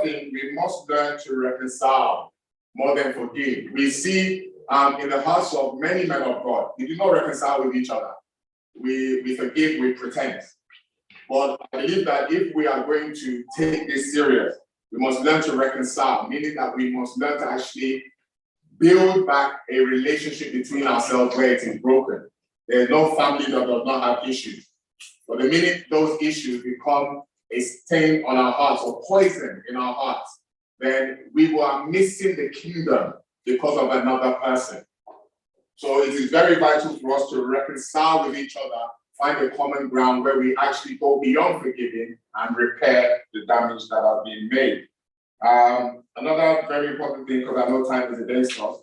thing, we must learn to reconcile more than forgive. We see in the hearts of many men of God, we do not reconcile with each other. We forgive, we pretend. But I believe that if we are going to take this serious, we must learn to reconcile, meaning that we must learn to actually build back a relationship between ourselves where it is broken. There's no family that does not have issues. But the minute those issues become a stain on our hearts or poison in our hearts, then we are missing the kingdom because of another person. So it is very vital for us to reconcile with each other, find a common ground where we actually go beyond forgiving and repair the damage that has been made. Another very important thing, because I know time is against us,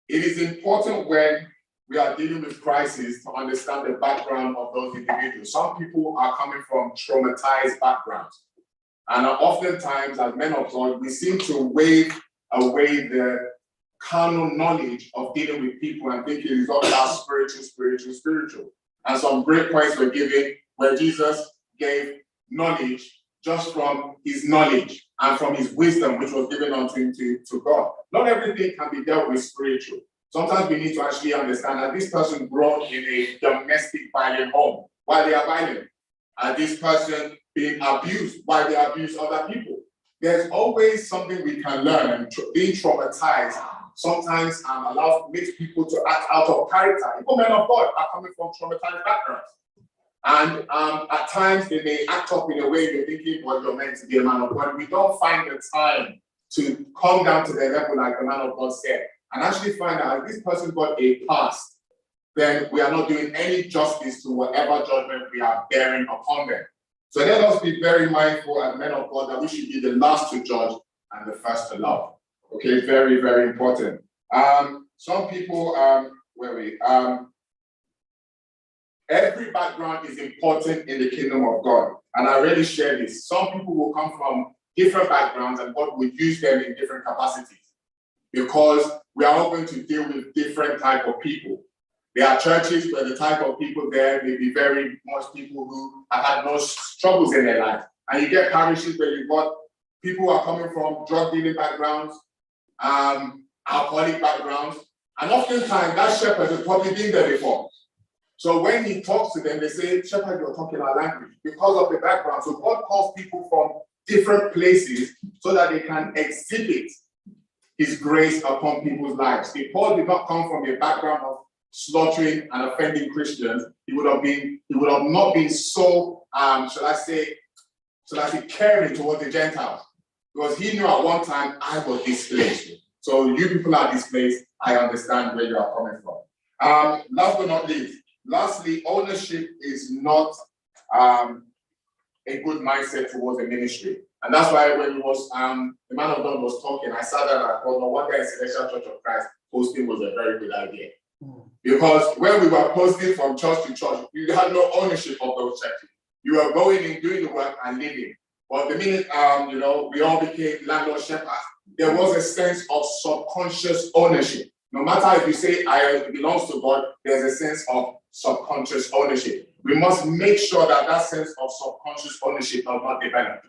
it is important when we are dealing with crisis to understand the background of those individuals. Some people are coming from traumatized backgrounds. And oftentimes, as men of God, we seem to wave away the carnal knowledge of dealing with people and thinking it's all about spiritual. And some great points were given where Jesus gave knowledge just from his knowledge and from his wisdom, which was given unto him to God. Not everything can be dealt with spiritual. Sometimes we need to actually understand that this person grew up in a domestic violent home. Why they are violent? This person being abused? Why they abuse other people? There's always something we can learn, and being traumatized sometimes makes people to act out of character. Even men of God are coming from traumatized backgrounds. And at times they may act up in a way you're thinking, well, you're meant to be a man of God. We don't find the time to come down to their level like the man of God said, and actually find out if this person got a past, then we are not doing any justice to whatever judgment we are bearing upon them. So let us be very mindful as men of God that we should be the last to judge and the first to love. Okay, very, very important. Some people, every background is important in the kingdom of God. And I really share this. Some people will come from different backgrounds and God will use them in different capacities because we are all going to deal with different type of people. There are churches where the type of people there may be very much people who have had no struggles in their life. And you get parishes where you've got people who are coming from drug dealing backgrounds, alcoholic backgrounds, and oftentimes that shepherd has probably been there before. So when he talks to them, they say, shepherd, you're talking our language because of the background. So God calls people from different places so that they can exhibit his grace upon people's lives. If Paul did not come from a background of slaughtering and offending Christians, he would have not been so, shall I say, caring towards the Gentiles. Because he knew at one time, I was displaced. So you people are displaced, I understand where you are coming from. Last but not least, lastly, ownership is not a good mindset towards the ministry. And that's why when he was, the man of God was talking, I sat there and I thought, no wonder in Celestial Church of Christ, posting was a very good idea. Because when we were posting from church to church, you had no ownership of those churches. You were going in, doing the work and leaving. But the minute, we all became landlord shepherds, there was a sense of subconscious ownership. No matter if you say it belongs to God, there's a sense of subconscious ownership. We must make sure that that sense of subconscious ownership does not develop.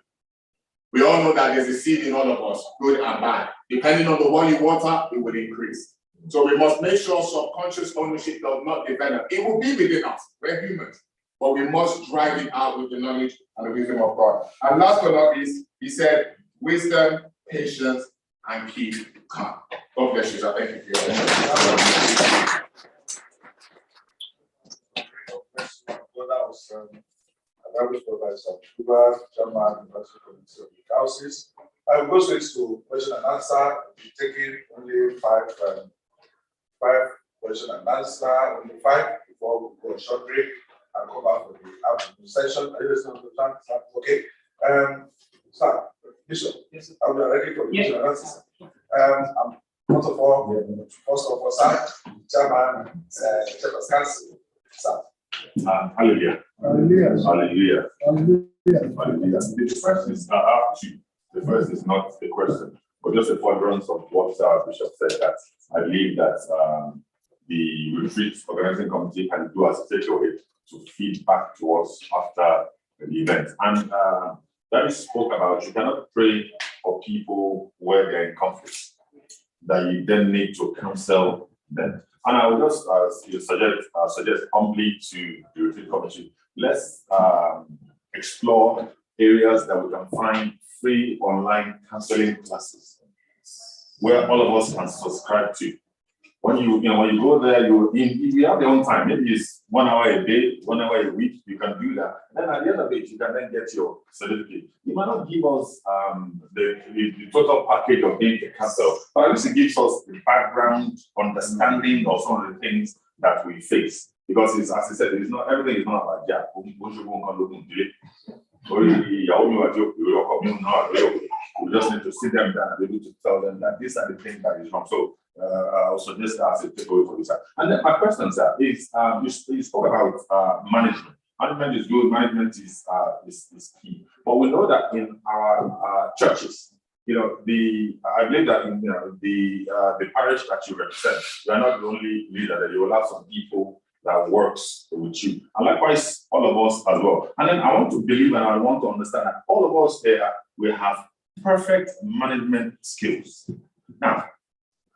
We all know that there's a seed in all of us, good and bad. Depending on the one you water, it will increase. So we must make sure subconscious ownership does not develop. It will be within us. We're humans. But we must drive it out with the knowledge and the wisdom of God. And last but not least, he said, wisdom, patience, and keep calm. God bless you. So thank you for your attention. I will go straight to question and answer. I'll be taking only five question and answer, only 5 before we go a short break and come back for the afternoon session. Are you listening to the plan? Okay. Sir, Bishop, yes, are we ready for the question and answer? First of all, sir, Chairman, Shepherd's Council, sir. Hallelujah. Hallelujah. Hallelujah. Hallelujah. Hallelujah. The first is two. The first is not a question, but just a furtherance of what Bishop said, that I believe that the retreat organizing committee can do as a takeaway to feed back to us after the event. And That spoke about you cannot pray for people where they're in conflict, that you then need to counsel them. And I would just suggest humbly to the retreat committee, let's explore areas that we can find free online counseling classes where all of us can subscribe to. When you go there, if you have your own time, maybe it's 1 hour a day, 1 hour a week, you can do that. And then at the end of it, you can then get your certificate. You might not give us the total package of being a counselor, but at least it gives us the background understanding of some of the things that we face. Because it's, as I said, everything is not about we just need to sit them down and be able to tell them that these are the things that is wrong. So I'll suggest that as a takeaway for this. And then my question, sir, is you spoke about management. Management is good, management is key. But we know that in our churches, I believe that in the parish that you represent, you are not the only leader, that you will have some people that works with you. And likewise, all of us as well. And then I want to believe and I want to understand that all of us here, we have perfect management skills. Now,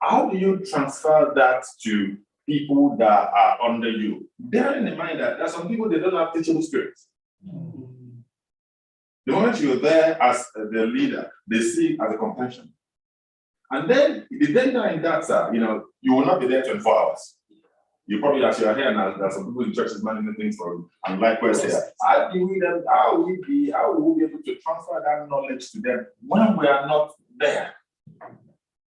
how do you transfer that to people that are under you? Bearing in mind that there are some people that don't have teachable spirits. The moment you're there as the leader, they see it as a compassion. And then the danger in that, sir, you will not be there 24 hours. You probably, as you're here now, there are some people in churches managing things for you, and likewise here. How will we be able to transfer that knowledge to them when we are not there?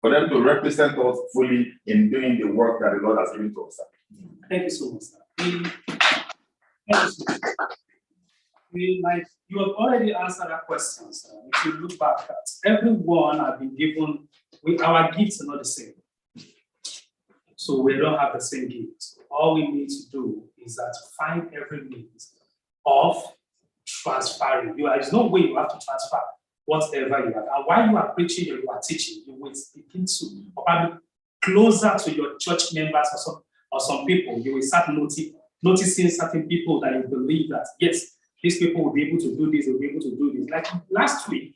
For them to represent us fully in doing the work that the Lord has given to us. Thank you so much, sir. You have already answered that question, sir. If you look back at everyone has been given, our gifts are not the same. So we don't have the same gifts. All we need to do is that find every means of transferring. There's no way you have to transfer whatever you have. And while you are preaching or you are teaching, you will begin to probably closer to your church members or some people. You will start noticing certain people that you believe that, yes, these people will be able to do this, they'll be able to do this. Like last week,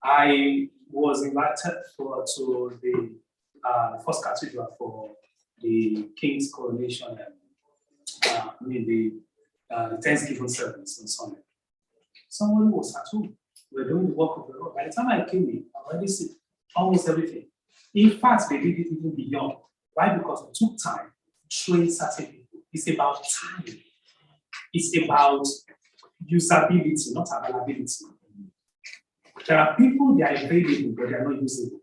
I was invited to the first cathedral for the King's coronation and the Thanksgiving service on Sunday. Someone was at home. We were doing the work of the Lord. By the time I came in, I already see almost everything. In fact, they did it even beyond. Why? Because it took time to train certain people. It's about time. It's about usability, not availability. There are people, they are available, but they are not usable.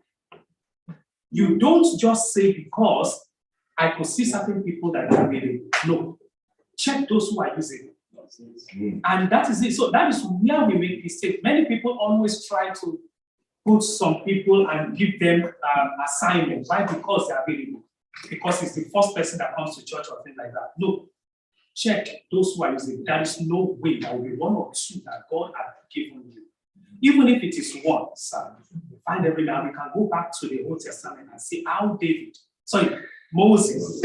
You don't just say because I could see certain people that are available. No. Check those who are usable. And that is it. So that is where we make mistakes. Many people always try to put some people and give them assignments. Why? Because they are available. Because it's the first person that comes to church or things like that. No. Check those who are usable. There is no way there will be one or two that God has given you. Even if it is one, sir, find every now we can go back to the Old Testament and see how Moses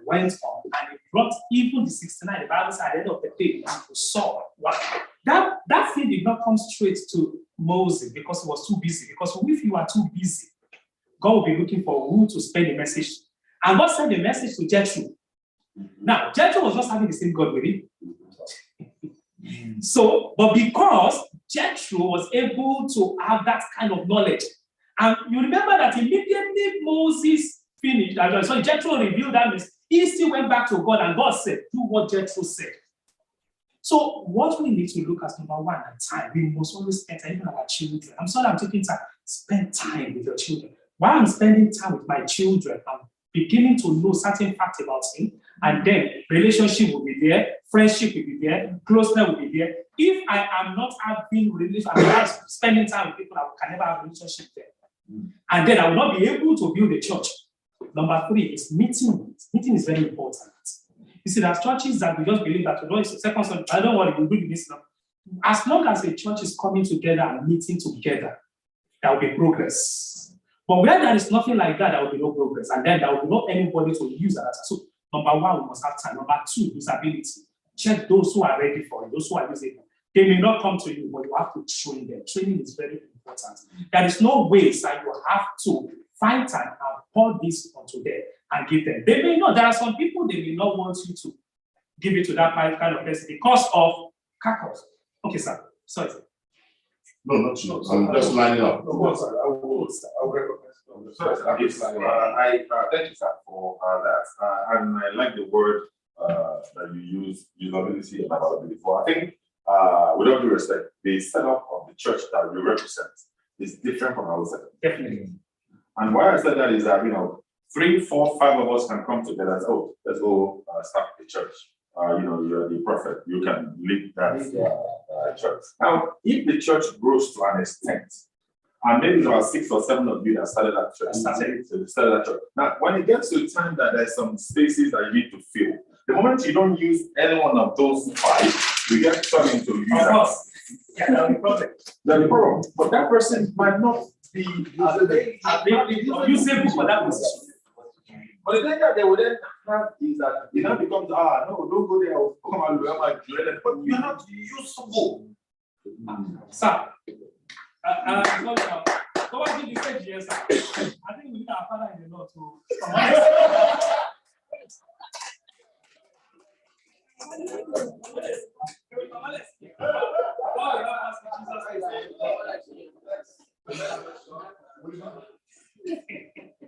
went on and he brought even the 69. The Bible said at the end of the day, he saw what that thing did not come straight to Moses because he was too busy. Because if you are too busy, God will be looking for who to spend the message to. And God sent the message to Jethro. Now, Jethro was just having the same God with him. So, but because Jethro was able to have that kind of knowledge, and you remember that immediately Moses finished, so Jethro revealed that he still went back to God, and God said, do what Jethro said. So, what we need to look at, number one, at time. We must always spend time with our children. I'm sorry, I'm taking time. Spend time with your children. While I'm spending time with my children, I'm beginning to know certain facts about him, and then relationship will be there, friendship will be there, closeness will be there. If I am not having relationship, I'm not spending time with people, I can never have a relationship there. And then I will not be able to build a church. Number three is meeting. Meeting is very important. You see, there's churches that we just believe that, second son, I don't want to do this now. As long as a church is coming together and meeting together, there will be progress. But where there is nothing like that, there will be no progress. And then there will be not anybody to use that. So, number one, we must have time. Number two, usability. Check those who are ready for it, those who are using it. They may not come to you, but you have to train them. Training is very important. There is no way that you have to find time and pour this onto them and give them. They may not. There are some people they may not want you to give it to that kind of person because of cackles. Okay, sir. Sorry. No, not you. I'm just lining up. No, sir, I will recognize. Sorry, sir. Yes, I thank you, sir, for that. And I like the word that you use, usability and availability for. I think, with all due respect, the setup of the church that we represent is different from our setup. Definitely. And why I said that is that, 3, 4, 5 of us can come together and say, oh, let's go start the church. You're the prophet, you can lead that church. Now, if the church grows to an extent, and maybe there are 6 or 7 of you that started that church. Started that church. Now, when it gets to the time that there's some spaces that you need to fill, the moment you don't use any one of those 5, you get turned into users. Of course. Yeah, that's the problem. That's the problem. But that person might not be usable for that position. But the thing that they would then have is that it now becomes, no, don't go there, come and learn my dread, but you're not usable. Sir, go and give the stage here, sir. I think we need our father in the Lord to come on.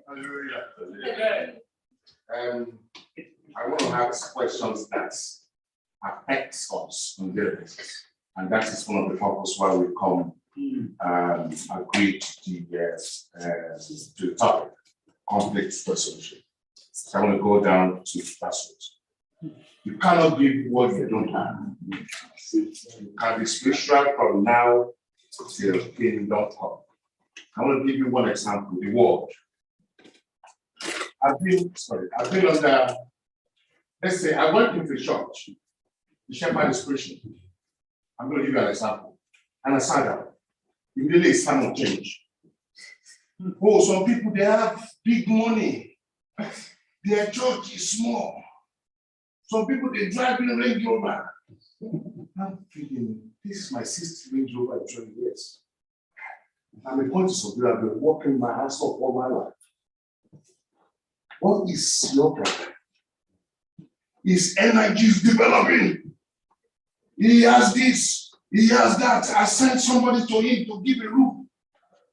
Hallelujah. Amen. I want to ask questions that affect us on daily basis, and that is one of the purposes why we come agree to the topic, conflict resolution. So I want to go down to that route. You cannot give what you don't have. You can be spiritual from now till kingdom come. I want to give you one example, the world. I've been under, let's say I went into church, the shepherd is preaching. I'm going to give you an example. And I sat down. Immediately it's time of change. Oh, some people, they have big money. Their church is small. Some people, they drive in a Range Rover. I'm thinking, this is my 6th Range Rover in 20 years. I'm a conscious of I've been working my ass off all my life. What is your problem? His energy is developing. He has this, he has that. I sent somebody to him to give a room.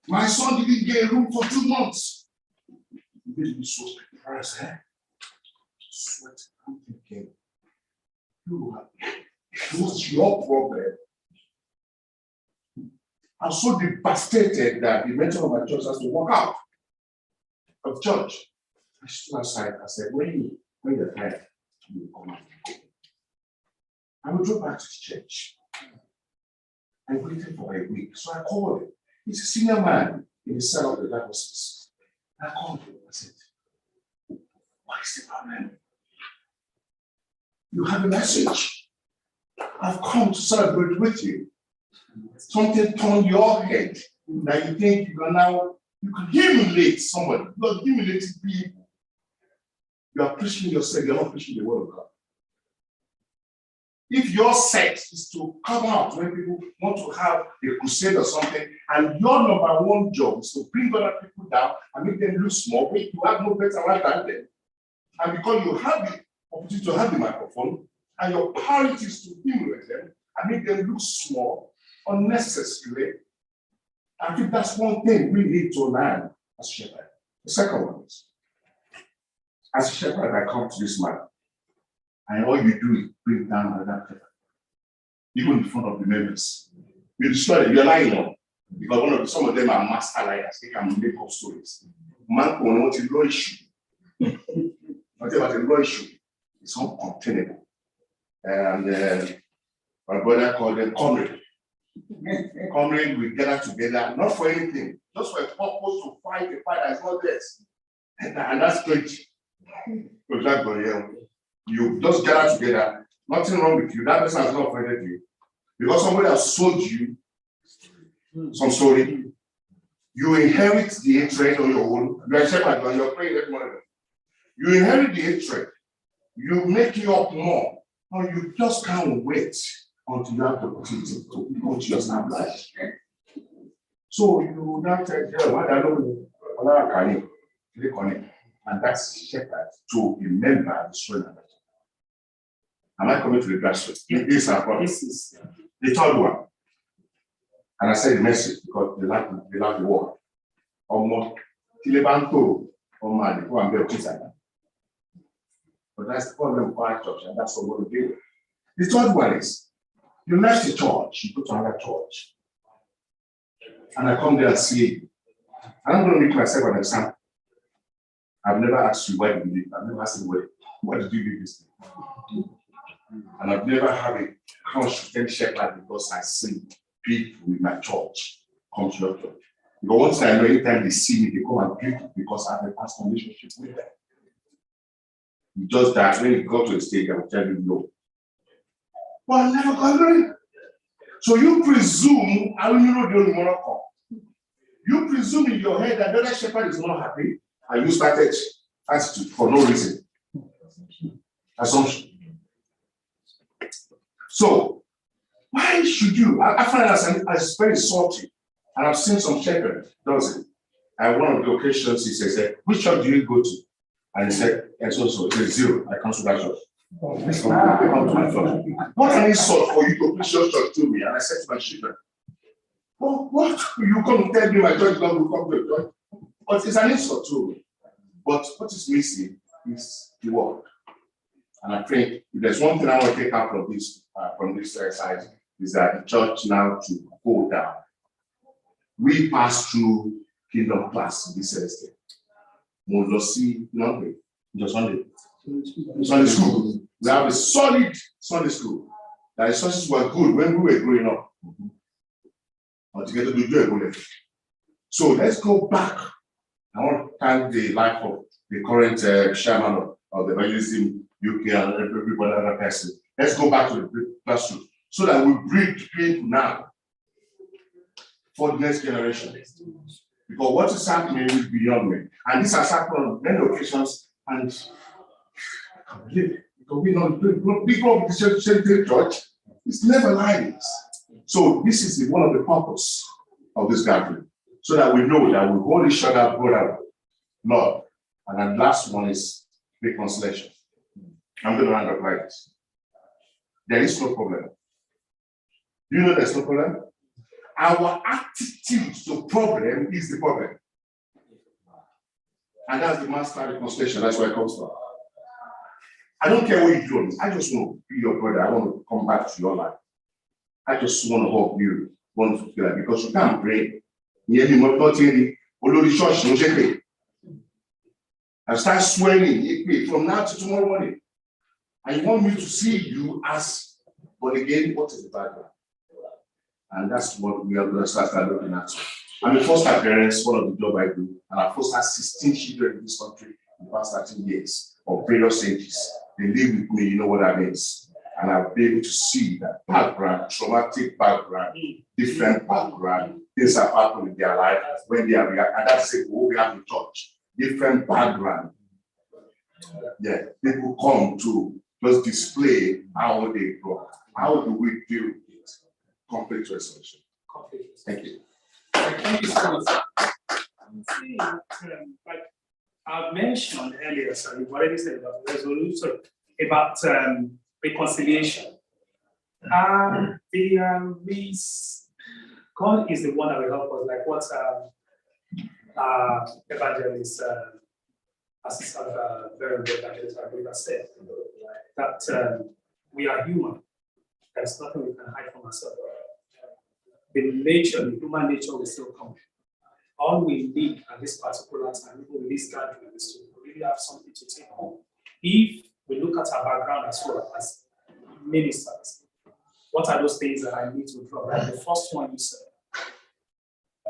My son didn't get a room for 2 months. It made me so depressed, Sweat. I'm thinking, what's your problem? I'm so devastated that the mentor of my church has to walk out of church. I stood aside. I said, when you're tired, you come out. I will go back to the church. I waited for a week. So I called him. He's a senior man in the cell of the diocese. I called him. I said, what is the problem? You have a message. I've come to celebrate with you. Something turned your head that you think you can humiliate somebody. You are humiliating people. You are preaching yourself, you're not preaching the word of God. If your set is to come out when people want to have a crusade or something, and your number one job is to bring other people down and make them look small, wait, you have no better right than them. And because you have the opportunity to have the microphone, and your priority is to humiliate them and make them look small, unnecessarily, I think that's one thing we need to learn as a shepherd. The second one is, as a shepherd, I come to this man, and all you do is bring down another shepherd, even in front of the members. You destroy them, you're lying on, because some of them are master liars. They can make up stories. Man, what is law issue? Whatever the law issue, it's uncontainable. And my brother called them comrade. Comrade, we gather together, not for anything, just for a purpose to fight a fight that's not theirs. And that's strange. You just gather together, nothing wrong with you. That person has not offended you. Because somebody has sold you some story. You inherit the hatred on your own. You are a shepherd and you're praying every morning. You inherit the hatred. You make it up more. Or you just can't wait until you have the opportunity to go to your staff life. So you now tell them, what I know, click on it, and that's shepherd to remember the story. Am I coming to the grassroots? This is the third one. And I said the message because they like the word. Almost Tilebanto or man, go and be a but that's the problem for our church, and that's what we're going to do. The third one is you left the church, you go to another church. And I come there and see you. And I'm going to make myself an example. I've never asked you why did you leave. I've never asked you why did you leave this thing? And I've never had a constant shepherd because I see people in my church come to your church. Because once I know anytime they see me, they come and greet me because I have a past relationship with them. Just that when you go to the stage, I will tell you no. But I never got married. So you presume, I don't know the only one come. You presume in your head that the other shepherd is not happy, and you started attitude for no reason. Assumption. So why should you? I find that it's very salty, and I've seen some shepherd does it. And one of the occasions he said, "Which church do you go to?" And he said, "And so it says 0. I come to that church." What an insult for you to preach your church to me. And I said to my children, what? You come tell me my church God will come to the church? But it's an insult to me. But what is missing is the word. And I think if there's one thing I want to take out from this exercise is that the church now to go down. We pass through kingdom class in this estate. Mojosi, Sunday. Sunday school. We have a solid Sunday school. The resources were good when we were growing up. Altogether, we do a good effort. So let's go back. I want to thank the life of the current chairman of the evangelism UK and everybody other person. Let's go back to the classroom so that we bring people now for the next generation. Because what is happening is beyond me. And this has happened on many occasions, and I can't believe it. Because we don't people of the same church, it's never like this. So this is one of the purpose of this gathering. So that we know that we hold each other, brother, Lord. And then last one is reconciliation. I'm going to round up like this. There is no problem. Do you know there's no problem? Our attitude to problem is the problem. And that's the master reconciliation. That's where it comes from. I don't care what you do. I just want to be your brother. I want to come back to your life. I just want to help you. Want to feel like, because you can't pray. I start swearing from now to tomorrow morning. And you want me to see you as, but again, what is the background? And that's what we are going to start looking at. I'm a foster parent, one of the job I do, and I fostered 16 children in this country in the past 13 years of various ages. They live with me, you know what that means. And I'll be able to see that background, traumatic background, different background, things have happened in their life when they are, and that's what we have in church. Different background. Yeah, people come to just display how they grow. How do we deal with it? Conflict resolution. Thank you. Thank you so much. Like I've mentioned earlier, so you've already said about resolution, about reconciliation. God is the one that will help us, like what evangelist, assistant, very good evangelist, I believe I said, that we are human. There's nothing we can hide from ourselves. The nature, the human nature will still come. All we need at this particular time, even with this gathering, is to really have something to take home. If we look at our background as well as ministers, what are those things that I need to drop? Like the first one you said,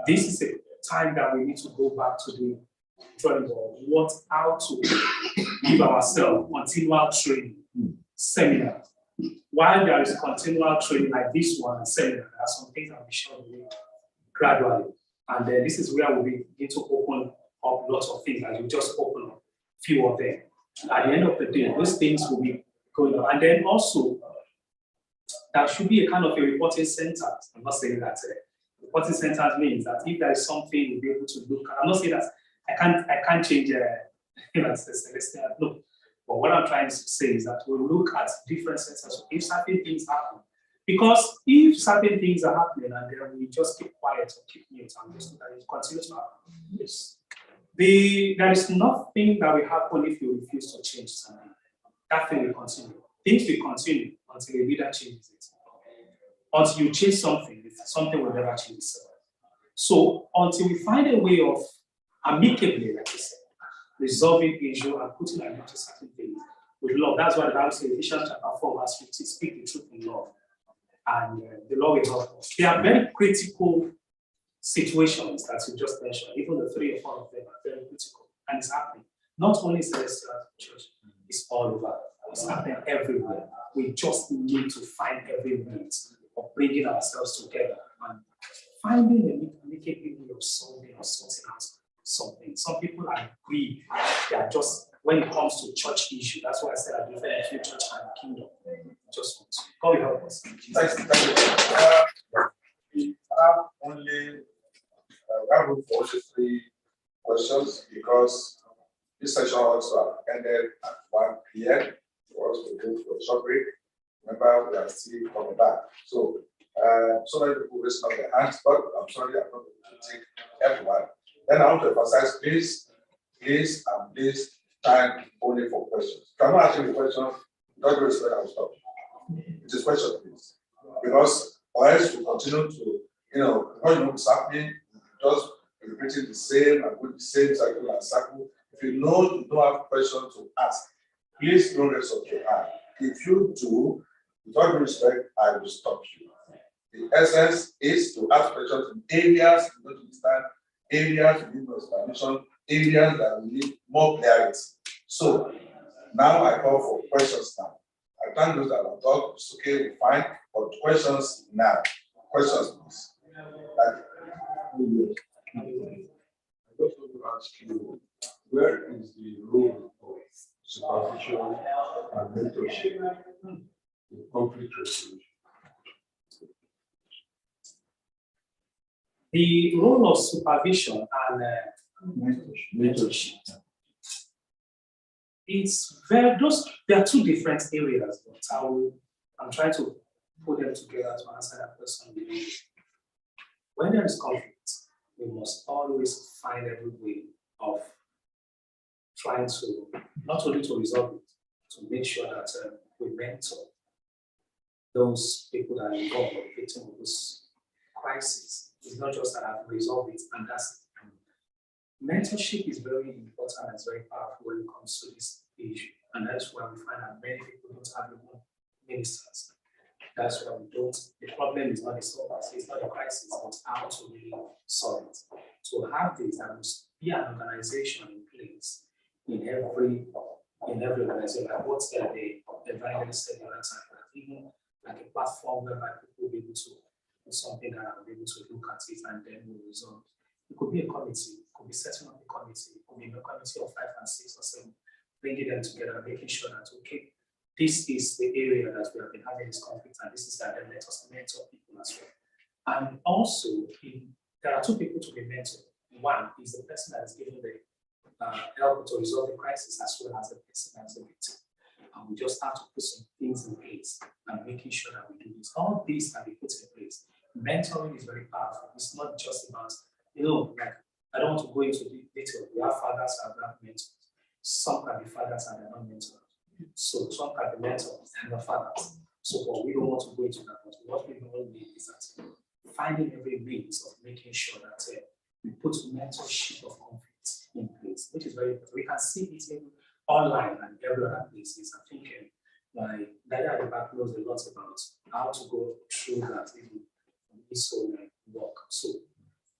this is a time that we need to go back to the drawing board. How to give ourselves continual training, seminar. While there is continual training like this one, seminar, there are some things that we show gradually. And then this is where we begin to open up lots of things, and we just open up a few of them. At the end of the day, those things will be going on. And then also, there should be a kind of a reporting center. I'm not saying that reporting center means that if there is something, we'll be able to look. I'm not saying that I can't change Celestial. No. But what I'm trying to say is that we look at different centers. If certain things happen, because if certain things are happening and then we just keep quiet or keep mute and just look at it continue to happen. Yes. There is nothing that will happen if you refuse to change something. That thing will continue. Things will continue until a leader changes it. Until you change something, something will never change itself. So until we find a way of amicably, like I said, resolving issue and putting an end to certain things with love. That's why the Bible says, Ephesians chapter 4, verse 15, speak the truth in love. And the law will help us. They are very critical situations that you just mentioned. Even the 3 or 4 of them are very critical. And it's happening. Not only in Celestial Church, it's all over. It's happening everywhere. We just need to find every means of bringing ourselves together and finding a amicable way of solving or sorting out something. Some people agree. They are just, when it comes to church issue, that's why I said I different between church and kingdom. Just want to. God will help us. Thank you. We have only room for only 3 questions because this session also ended at 1 p.m. for us to go for a short break. Remember, we are still coming back. So, so many people raised up their hands, but I'm sorry, I'm not going to take everyone. Then I want to emphasize, please, time only for questions. If I'm not asking the question, don't respect, I will stop. It is question, please. Because or else we continue to, what's happening, just repeating the same and with the same cycle and cycle. If you know you don't have questions to ask, please don't raise up your hand. If you do, with all due respect, I will stop you. The essence is to ask questions in areas you don't understand, areas you need more explanation, areas that we need more clarity. So now I call for questions now. I thank those that have talked. It's okay, we fine, but questions now. Questions, please. I just want to ask you, where is the role of supervision and mentorship in conflict resolution? The role of supervision and mentorship. It's very there are 2 different areas, but I'm trying to put them together to answer that question. When there is conflict, we must always find every way of trying to not only to resolve it, to make sure that we mentor those people that are involved or victim of this crisis. It's not just that I've resolved it and that's it. Mentorship is very important and it's very powerful when it comes to this issue. And that's why we find that many people don't have even ministers. That's why we don't. The problem is not the solvers, it's not a crisis, but how to really solve it. To have this, there must be an organization in place in every organization. Like what the evangelist said the other time, that even like a platform whereby people will be able to do something that will be able to look at it and then we'll resolve. It could be a committee, it could be setting up a committee, it could be a committee of 5 and 6 or 7, bringing them together, making sure that, okay, this is the area that we have been having this conflict, and this is that, then let us mentor people as well. And also, there are 2 people to be mentored. One is the person that is given the help to resolve the crisis, as well as the person that is a victim. And we just have to put some things in place and making sure that we do this. All these can be put in place. Mentoring is very powerful. It's not just about, like, I don't want to go into detail. We have fathers and we have mentors. Some can be fathers and they're not mentors. So some can be mentors and not fathers. So but we don't want to go into that. But what we all need is that finding every means of making sure that we put mentorship of conflict in place, which is very important. We can see it in online and every other places. I think my Dada at the back knows a lot about how to go through that in this whole work. So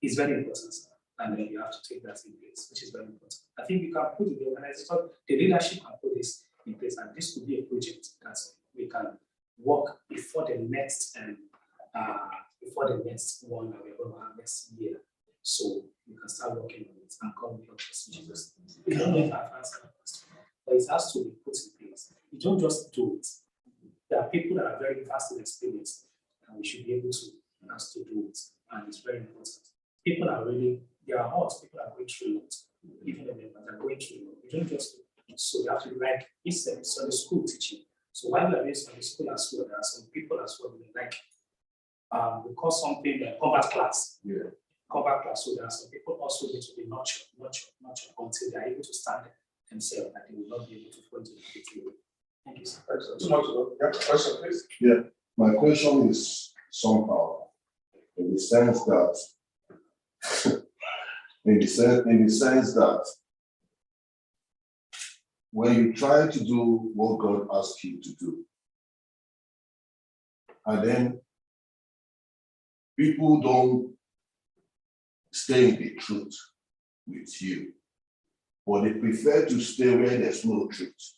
it's very important, and then you have to take that in place, which is very important. I think we can put the organization, the leadership can put this in place, and this could be a project that we can work before the next one that we're going to have next year. So we can start working on it and come with help us in Jesus' name. I don't know if I've answered the question, but it has to be put in place. You don't just do it. There are people that are very vast in experience, and we should be able to ask to do it. And it's very important. People are really, they are hot, people are going through a lot. Even the members are going through a lot. We don't just, so they have to be like, instead, Sunday school teaching. So while we are doing Sunday school as well, there are some people as well, like, we call something combat class. Yeah. Combat class. So there are some people also need to be nurtured until they are able to stand themselves, and they will not be able to fall into the negative. Thank you, sir. Excellent. Too much to go. Yeah, question, please. Yeah, my question is somehow in the sense that in the sense that when you try to do what God asks you to do, and then people don't stay in the truth with you, but they prefer to stay where there's no truth.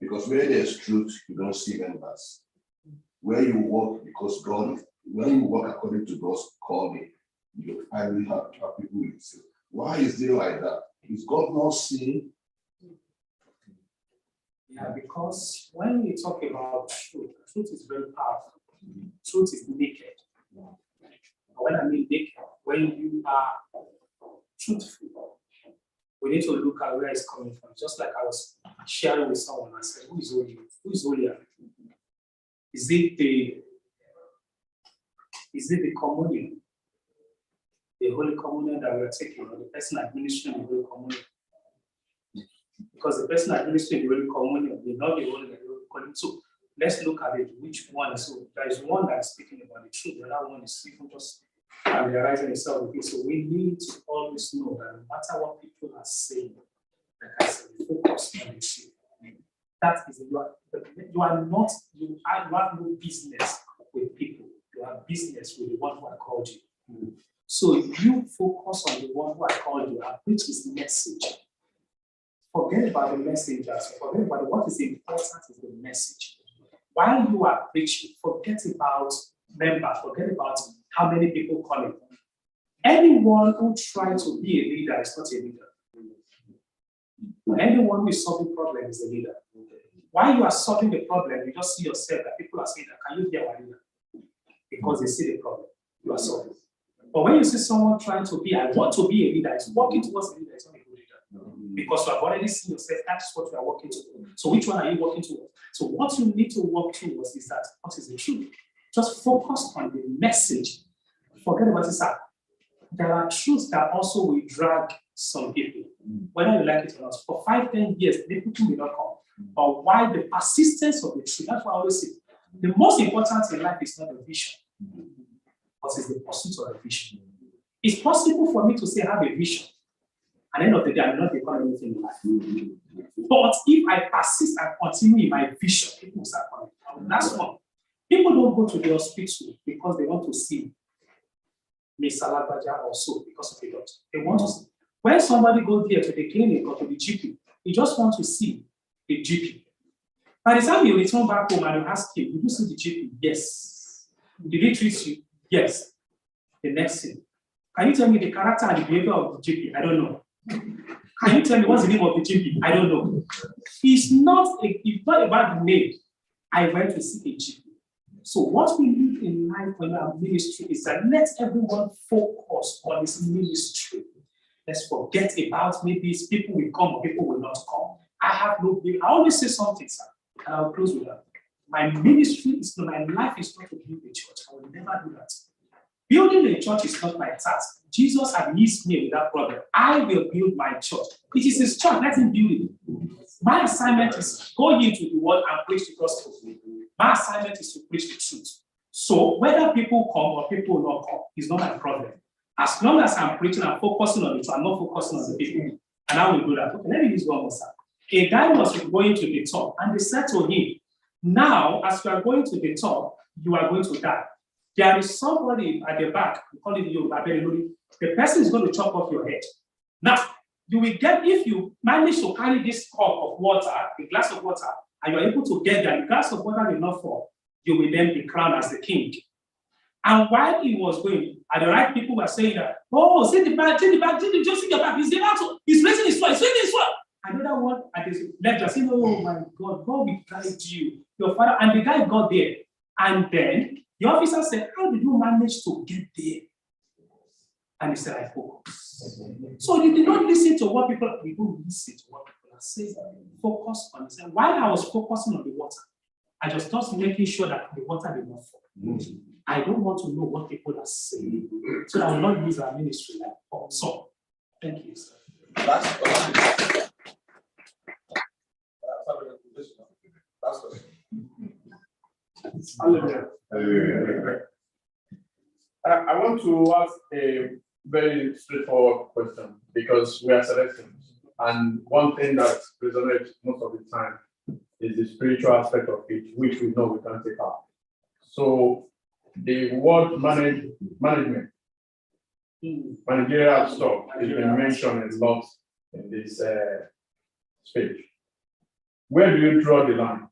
Because where there's truth, you don't see members. Where you walk, because God, when you walk according to God's calling, you finally have people with you. Why is it like that? Is God not seeing? Yeah, because when we talk about truth is very powerful. Truth is naked. When I mean naked, when you are truthful, we need to look at where it's coming from. Just like I was sharing with someone, I said, who is holy? Who is holier? Is it the communion? The Holy Communion that we are taking, or the person administering the Holy Communion? Because the person administering the Holy Communion will not be holy like the Holy Communion. So let's look at it. Which one? So there is one that is speaking about the truth, the other one is even just familiarizing himself with it. So we need to always know that no matter what people are saying, like I said, focus on the truth. That is you have no business with people. You have business with the one who has called you. So you focus on the one who has called you and preach his message. Forget about the messengers. Forget about what is important is the message. While you are preaching, forget about members. Forget about how many people call it. Anyone who tries to be a leader is not a leader. Anyone who is solving problems is a leader. While you are solving the problem, you just see yourself that people are saying that, can you be our leader? Because they see the problem you are solving. But when you see someone trying to be, I want to be a leader, it's working towards a leader, it's not a good leader. Because you have already seen yourself, that's what you are working towards. So which one are you working towards? So what you need to work towards is that, what is the truth? Just focus on the message. Forget about it, sir. There are truths that also will drag some people, whether you like it or not. For 5-10 years, the people will not come. But why the persistence of the truth? That's what I always say. The most important in life is not the vision, but it's the pursuit of the vision. It's possible for me to say I have a vision, and at the end of the day, I will not become anything in life. But if I persist and continue in my vision, people will start coming. That's one. People don't go to the hospital because they want to see Miss Salagbaja or so because of the doctor. They want to see. When somebody goes there to the clinic or to the GP, he just wants to see the GP. By the time you return back home and you ask him, did you see the GP? Yes. Did he treat you? Yes. The next thing. Can you tell me the character and the behavior of the GP? I don't know. Can you tell me what's the name of the GP? I don't know. It's not about the name. I went to see a GP. So what we need in life when we are ministry is that let everyone focus on his ministry. Let's forget about maybe people will come or people will not come. I have no view. I always say something, sir, and I'll close with that. My ministry is not, my life is not to build a church. I will never do that. Building a church is not my task. Jesus had missed me with that problem. I will build my church. It is his church. Let him build it. My assignment is go into the world and preach the gospel. My assignment is to preach the truth. So whether people come or people will not come is not my problem. As long as I'm preaching and focusing on it, I'm not focusing on the people. And I will do that. Okay, let me use one more, sir. A guy was going to the top, and they said to him, now, as you are going to the top, you are going to die. There is somebody at the back, we call it you, the person is going to chop off your head. Now, you will get, if you manage to carry this cup of water, a glass of water, and you are able to get there, the glass of water will not fall, you will then be crowned as the king. And while he was going, and the right people were saying that, oh, see the back, just see your back, he's raising his sword, he's raising his sword. Another one at his lecture saying, oh my God, God will guide you, your father. And the guy got there. And then the officer said, how did you manage to get there? And he said, I focus. So he did not listen to what people listen to what people are saying. Focus on it. While I was focusing on the water, I just was making sure that the water did not fall. I don't want to know what people are saying, so that I will not use our ministry like Paul. So, thank you, sir. Last question. Last question. I want to ask a very straightforward question because we are selecting. And one thing that resonates most of the time is the spiritual aspect of it, which we know we can take out. So the word management, managerial stuff has been mentioned a lot in this speech. Where do you draw the line?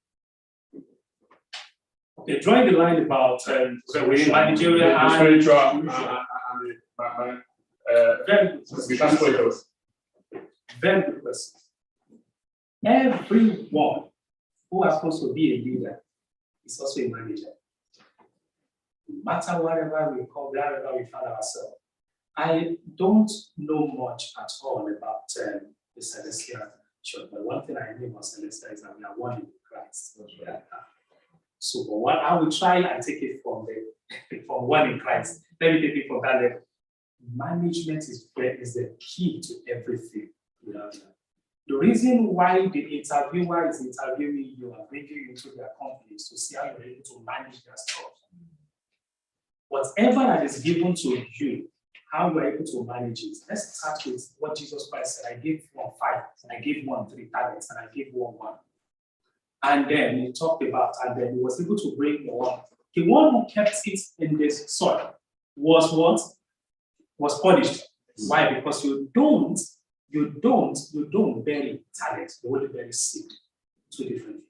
Okay, drawing the line about managerial The spiritual and very good question. Very good question. Everyone who happens to be a leader is also a manager. No matter whatever we call, wherever we find ourselves. I don't know much at all about the Celestial Church, but one thing I know about Celestial is that we are one in Christ. So, but what I will try and take it from one in Christ. Let me take it from that level. Management is the key to everything. The reason why the interviewer is interviewing you and bringing you into their company is to see how you're able to manage their stuff. Whatever that is given to you, how you are able to manage it. Let's start with what Jesus Christ said. I gave 1 5, and I gave 1 3 talents, and I gave 1 1. And then he talked about, and then he was able to bring the one. The one who kept it in this soil was what? Was punished. Why? Because you don't bury talent, you only bury seed. 2 different things.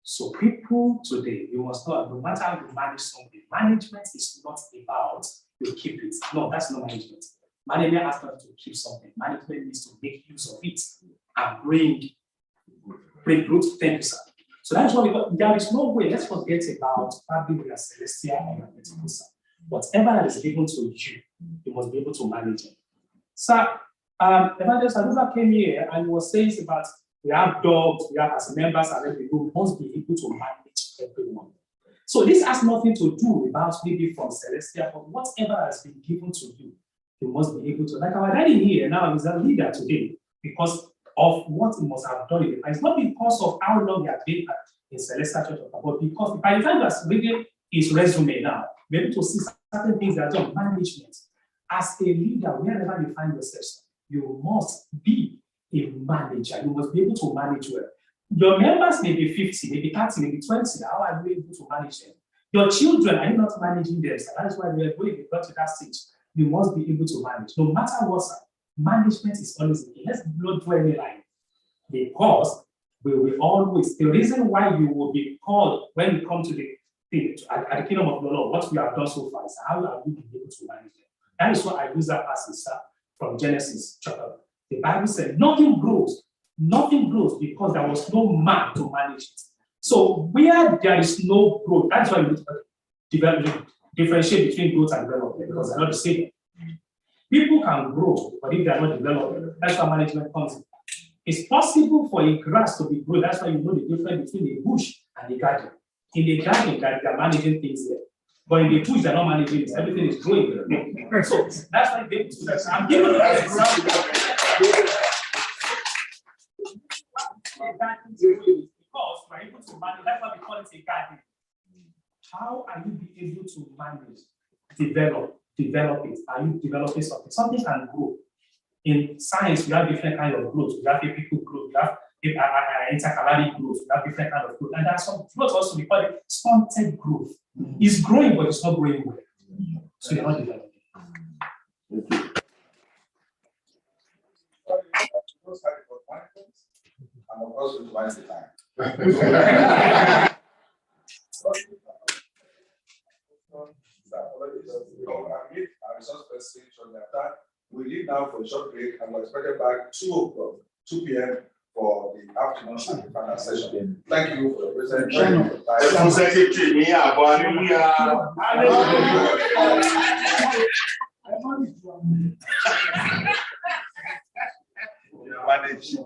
So people today, you must not, no matter how you manage something, management is not about you keep it. No, that's not management. Management has not to keep something. Management needs to make use of it and bring growth. Thank you, sir. So that's why there is no way. Let's forget about probably we are celestial or vertical, sir. Whatever that is given to you, you must be able to manage it. Sir, Evangelist Aduba came here and he was saying about we have dogs, we have as members, and then we must be able to manage everyone. So this has nothing to do about maybe from celestial, but whatever has been given to you, you must be able to. Like our daddy here now is a leader today because of what he must have done in the past. It's not because of how long he has been in Celestial Church, but because by the time that's reading his resume now, be able to see certain things that are done. Management. As a leader, wherever you find yourself, you must be a manager. You must be able to manage well. Your members may be 50, maybe 30, maybe 20. How are you able to manage them? Your children, are you not managing them? So that's why we are going to get to that stage. You must be able to manage. No matter what, management is always the key. Let's not do any line. Because we will always, the reason why you will be called when you come to the at the kingdom of the Lord, what we have done so far is how are we able to manage them? That is why I use that passage from Genesis chapter. The Bible said nothing grows because there was no man to manage it. So where there is no growth, that's why we differentiate between growth and development, because they're not the same. People can grow, but if they are not developed, that's why management comes in. It's possible for a grass to be grown. That's why you know the difference between a bush and a garden. In the garden, they're managing things there. But in the bush, they're not managing it. Everything is growing. So that's why they do that. I'm giving you an example. Because we're able to manage, that's why we call it a garden. How are you able to manage, develop it? Are you developing something? Something can grow. In science, we have different kinds of growth. We have epical growth, we have intercalary growth, we have different kinds of growth. And there's some growth also, we call it stunted growth. It's growing, but it's not growing well. So you're not developing. And of course, we find the time. We leave now for a short break and we're expected back 2 o'clock. 2 p.m. for the afternoon and the final session. Thank you for your presentation. Secretary, me, Manage.